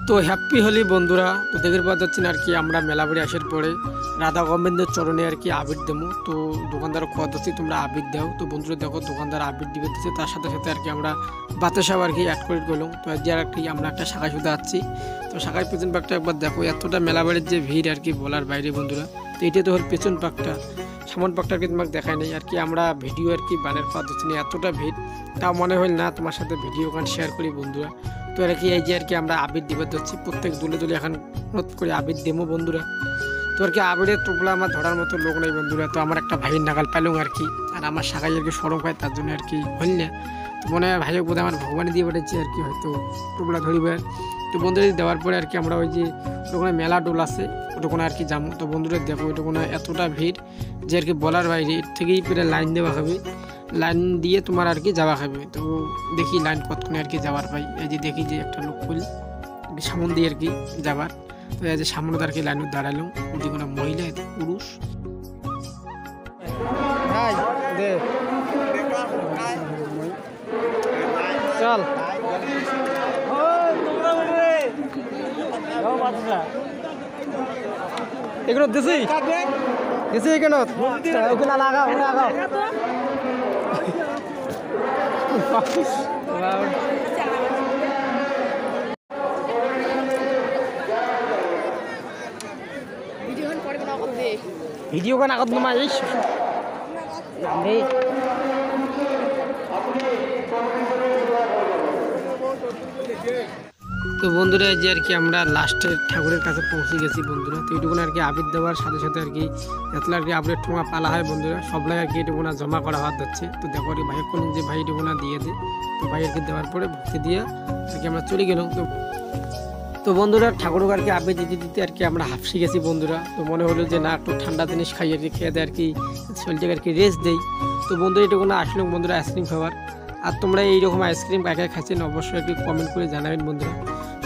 তো হ্যাপি হোলি বন্ধুরা। তো দেখতে পাচ্ছেন আর কি আমরা মেলা বাড়ি আসার পরে রাধা গোবিন্দের চরণে আর কি আবির দেবো। তো দোকানদার খোয়া দিচ্ছি তোমরা আবির দাও। তো বন্ধুরা দেখো দোকানদার আবির দিবে দিচ্ছে, তার সাথে সাথে আর কি আমরা বাতাসাও আর কি অ্যাড করে গেলাম। তো আজকে আর কি আমরা একটা শাখায় শুধু আসছি। তো শাখায় পেছন পাকটা একবার দেখো, এতটা মেলা বাড়ির যে ভিড় আর কি বলার বাইরে বন্ধুরা। তো এটা তো হল পেছন পাকটা, সামন পাকটা আর কি তোমাকে দেখায় নেই আর কি আমরা ভিডিও আর কি বানের পা দিচ্ছি না, এতটা ভিড় তাও মনে হল না তোমার সাথে ভিডিও গান শেয়ার করি বন্ধুরা। তো আর কি এই যে আর কি আমরা আবির দিবে ধরছি, প্রত্যেক দুলে দুলে এখন অনুরোধ করে আবির দেবো বন্ধুরা। তো আর কি আবিরের টোপলা আমার ধরার মতো লোক নেই বন্ধুরা। তো আমার একটা ভাইয়ের নাগাল পেলুম আর কি, আর আমার শাখায় আর কি সড়ক হয় তার জন্য আর কি হল না। তো মনে হয় ভাইও বোধহয় আমার ভগবানে দিয়ে পাঠাচ্ছি আর কি, হয়তো টোপলা ধরিবে। তো বন্ধুরা দেওয়ার পরে আর কি আমরা ওই যে ওখানে মেলা ডোল আছে ওটাখানে আর কি যাবো। তো বন্ধুরা দেখো ওইটাখানে এতটা ভিড় যে আর কি বলার বাইরে, এর থেকেই পুরো লাইন দেওয়া হবে, লাইন দিয়ে তোমার আর কি যাওয়া খাবে। তো দেখি লাইন কতক্ষণে আর কি যাওয়ার পাই। এই যে দেখি যে একটা লোক ফুল সামন দিয়ে আর কি যাবার। তো এই যে সামনে আর কি লাইন দাঁড়ালো, যে কোনো মহিলা পুরুষ চল এগুলো দিছি দিছি কেন ওগুলা লাগাও লাগাও। ভিডিও গান আগত নমা এই তো বন্ধুরা যে আর কি আমরা লাস্টের ঠাকুরের কাছে পৌঁছে গেছি বন্ধুরা। তো এইটুকুন আর কি আবির দেওয়ার সাথে সাথে আর কি এতলা আর কি আবিরের ঠোঙা পালা হয় বন্ধুরা, সবলাই আর কি এটুকুনা জমা করা হাত যাচ্ছে। তো দেখো আর ভাই কোন যে ভাই এটুকুনা দিয়ে দে। তো ভাই আর কি দেওয়ার পরে ভক্তি দিয়ে আর কি আমরা চলে গেলাম। তো বন্ধুরা ঠাকুরকে আর কি আবির দিতে দিতে আর কি আমরা হাফসি গেছি বন্ধুরা। তো মনে হলো যে না একটু ঠান্ডা জিনিস খাই আর কি, খেয়ে দেয় আর কি শরীরটাকে আর কি রেস্ট দেই। তো বন্ধুরা এটুকুনা আসলাম বন্ধুরা আইসক্রিম খাবার। আর তোমরা এইরকম আইসক্রিম কাকে খাচ্ছেন অবশ্যই একটু কমেন্ট করে জানাবেন বন্ধুরা।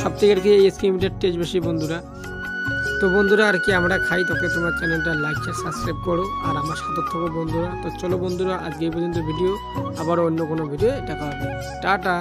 সব থেকে আর কি এই আইসক্রিমটার টেস্ট বেশি বন্ধুরা। তো বন্ধুরা আর কি আমরা খাই, তোকে তোমার চ্যানেলটা লাইক শেয়ার সাবস্ক্রাইব করো আর আমার সাথে থাকো বন্ধুরা। তো চলো বন্ধুরা আজকে এই পর্যন্ত ভিডিও, আবার অন্য কোনো ভিডিও দেখা হবে। টাটা।